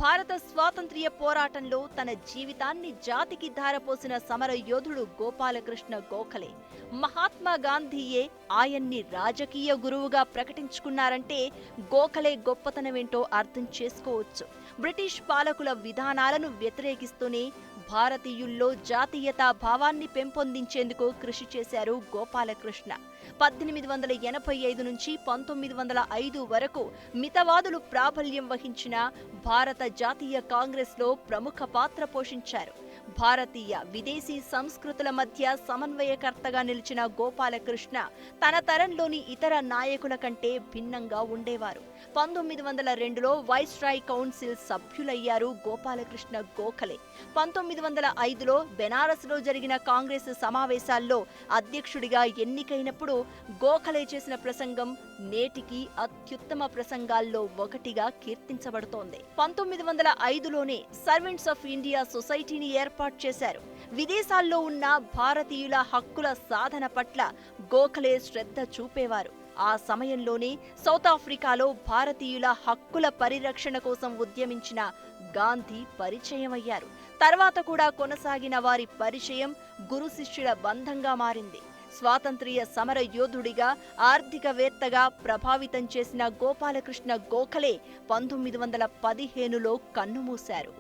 భారత స్వాతంత్ర్య పోరాటంలో తన జీవితాన్ని జాతికి ధారపోసిన సమర యోధుడు గోపాలకృష్ణ గోఖలే. మహాత్మా గాంధీయే ఆయన్ని రాజకీయ గురువుగా ప్రకటించుకున్నారంటే గోఖలే గొప్పతనమేంటో అర్థం చేసుకోవచ్చు. బ్రిటిష్ పాలకుల విధానాలను వ్యతిరేకిస్తూనే భారతీయుల్లో జాతీయతా భావాన్ని పెంపొందించేందుకు కృషి చేశారు గోపాలకృష్ణ. 1885 నుంచి 1905 వరకు మితవాదులు ప్రాబల్యం వహించిన భారత జాతీయ కాంగ్రెస్లో ప్రముఖ పాత్ర పోషించారు. భారతీయ విదేశీ సంస్కృతుల మధ్య సమన్వయకర్తగా నిలిచిన గోపాలకృష్ణ తన తరంలోని ఇతర నాయకుల కంటే భిన్నంగా ఉండేవారు. 1902లో వైస్రాయ్ కౌన్సిల్ సభ్యులయ్యారు గోపాలకృష్ణ గోఖలే. 1905లో బెనారస్లో జరిగిన కాంగ్రెస్ సమావేశాల్లో అధ్యక్షుడిగా ఎన్నికైనప్పుడు గోఖలే చేసిన ప్రసంగం నేటికి అత్యుత్తమ ప్రసంగాల్లో ఒకటిగా కీర్తించబడుతోంది. 1905లోనే సర్వెంట్స్ ఆఫ్ ఇండియా సొసైటీని ఏర్పాటు చేశారు. విదేశాల్లో ఉన్న భారతీయుల హక్కుల సాధన పట్ల గోఖలే శ్రద్ధ చూపేవారు. ఆ సమయంలోనే సౌత్ ఆఫ్రికాలో భారతీయుల హక్కుల పరిరక్షణ కోసం ఉద్యమించిన గాంధీ పరిచయమయ్యారు. తర్వాత కూడా కొనసాగిన వారి పరిచయం గురు శిష్యుల బంధంగా మారింది. స్వాతంత్ర్య సమర యోధుడిగా, ఆర్థికవేత్తగా ప్రభావితం చేసిన గోపాలకృష్ణ గోఖలే 1915లో కన్నుమూశారు.